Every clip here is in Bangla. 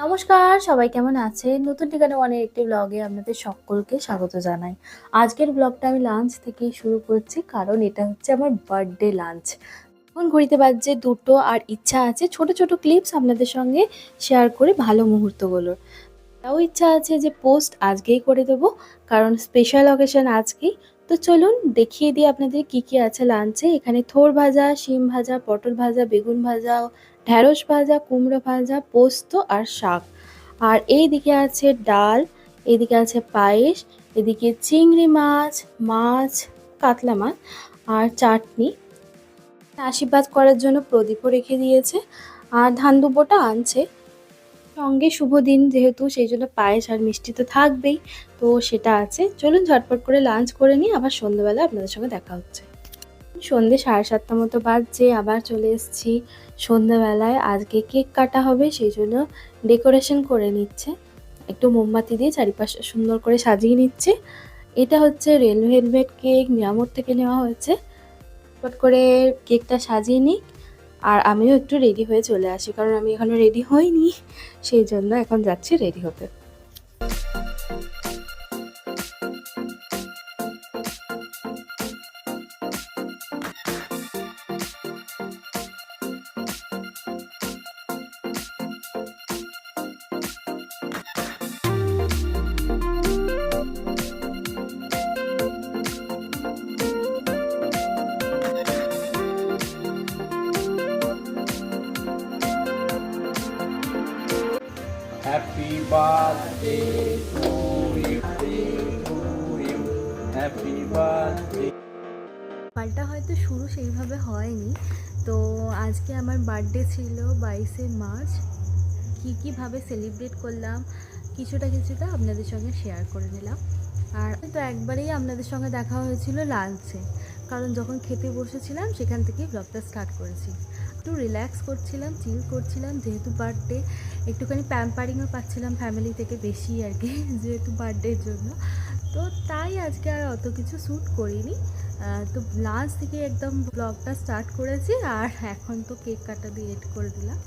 নমস্কার, সবাই কেমন আছেন? নতুন ঠিকানা ওয়ানের একটি ব্লগে আপনাদের সকলকে স্বাগত জানাই। আজকের ব্লগটা আমি লাঞ্চ থেকেই শুরু করছি, কারণ এটা হচ্ছে আমার বার্থডে লাঞ্চ। এখন ঘড়িতে বাজছে 2টো, আর ইচ্ছা আছে ছোট ছোট ক্লিপস আপনাদের সঙ্গে শেয়ার করে ভালো মুহূর্তগুলোর। তাও ইচ্ছা আছে যে পোস্ট আজকেই করে দেবো, কারণ স্পেশাল অকেশন আজকেই। তো চলুন দেখিয়ে দিই আপনাদের কি কি আছে লাঞ্চে। এখানে থোড় ভাজা, শিম ভাজা, পটল ভাজা, বেগুন ভাজা, ঢ্যাঁড়স ভাজা, কুমড়ো ভাজা, পোস্ত আর শাক। আর এইদিকে আছে ডাল, এদিকে আছে পায়েস, এদিকে চিংড়ি মাছ, মাছ, কাতলা মাছ আর চাটনি। আশীর্বাদ করার জন্য প্রদীপও রেখে দিয়েছে, আর ধান দুব্বোটা আনছে সঙ্গে। শুভ দিন যেহেতু, সেই জন্য পায়েস আর মিষ্টি তো থাকবেই, তো সেটা আছে। চলুন ঝটপট করে লাঞ্চ করে নিই, আবার সন্ধ্যেবেলা আপনাদের সঙ্গে দেখা হচ্ছে। সন্ধ্যে 7:30 মতো বাজছে, আবার চলে এসেছি সন্ধ্যেবেলায়। আজকে কেক কাটা হবে, সেই জন্য ডেকোরেশন করে নিচ্ছে, একটু মোমবাতি দিয়ে চারিপাশে সুন্দর করে সাজিয়ে নিচ্ছে। এটা হচ্ছে রেড ভেলভেট কেক, মিয়ামোর থেকে নেওয়া হয়েছে। চট করে কেকটা সাজিয়ে নিই, আর আমিও একটু রেডি হয়ে চলে আসি, কারণ আমি এখনো রেডি হইনি, সেই জন্য এখন যাচ্ছি রেডি হতে। Happy birthday to you, happy birthday. সকালটা হয়তো শুরু সেইভাবে হয়নি, তো আজকে আমার বার্থডে ছিল 22শে মার্চ। কীভাবে সেলিব্রেট করলাম কিছুটা আপনাদের সঙ্গে শেয়ার করে নিলাম। আর তো একবারেই আপনাদের সঙ্গে দেখা হয়েছিল লাঞ্চে, কারণ যখন খেতে বসেছিলাম সেখান থেকেই ব্লগটা স্টার্ট করেছি। একটু রিল্যাক্স করছিলাম, চিল করছিলাম, যেহেতু বার্থডে একটুখানি প্যাম্পারিংও পাচ্ছিলাম ফ্যামিলি থেকে বেশি আর কি, যেহেতু বার্থডের জন্য। তো তাই আজকে আর অত কিছু শ্যুট করিনি, তো লাঞ্চ থেকে একদম ব্লগটা স্টার্ট করেছি, আর এখন তো কেক কাটা দিয়ে এড করে দিলাম।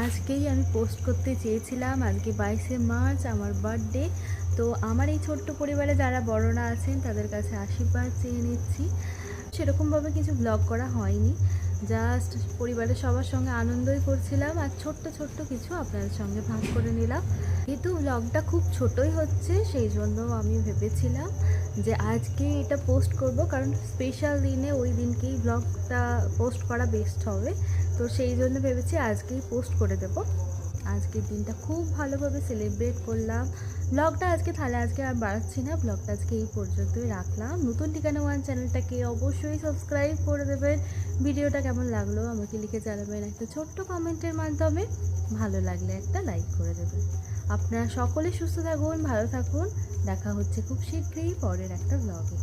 আজকেই আমি পোস্ট করতে চেয়েছিলাম, আজকে 22শে মার্চ আমার বার্থডে। তো আমার এই ছোট্ট পরিবারে যারা বড়রা আছেন তাদের কাছে আশীর্বাদ চেয়ে নিচ্ছি। সেরকমভাবে কিছু ব্লগ করা হয়নি, জাস্ট পরিবারের সবার সঙ্গে আনন্দই করছিলাম, আর ছোট্ট কিছু আপনাদের সঙ্গে ভাগ করে নিলাম। যেহেতু ব্লগটা খুব ছোটই হচ্ছে, সেই জন্য আমি ভেবেছিলাম যে আজকে এটা পোস্ট করব, কারণ স্পেশাল দিনে ওই দিনকেই ব্লগটা পোস্ট করা বেস্ট হবে। তো সেই জন্য ভেবেছি আজকেই পোস্ট করে দেব। আজকের দিনটা খুব ভালোভাবে সেলিব্রেট করলাম। ব্লগটা আজকে আর বাড়াচ্ছি না, ব্লগটা আজকে এই পর্যন্তই রাখলাম। নতুন ঠিকানা ওয়ান চ্যানেলটাকে অবশ্যই সাবস্ক্রাইব করে দেবেন। ভিডিওটা কেমন লাগলো আমাকে লিখে জানাবেন একটা ছোট্ট কমেন্টের মাধ্যমে। ভালো লাগলে একটা লাইক করে দেবেন। আপনারা সকলে সুস্থ থাকুন, ভালো থাকুন। দেখা হচ্ছে খুব শীঘ্রই পরের একটা ব্লগে।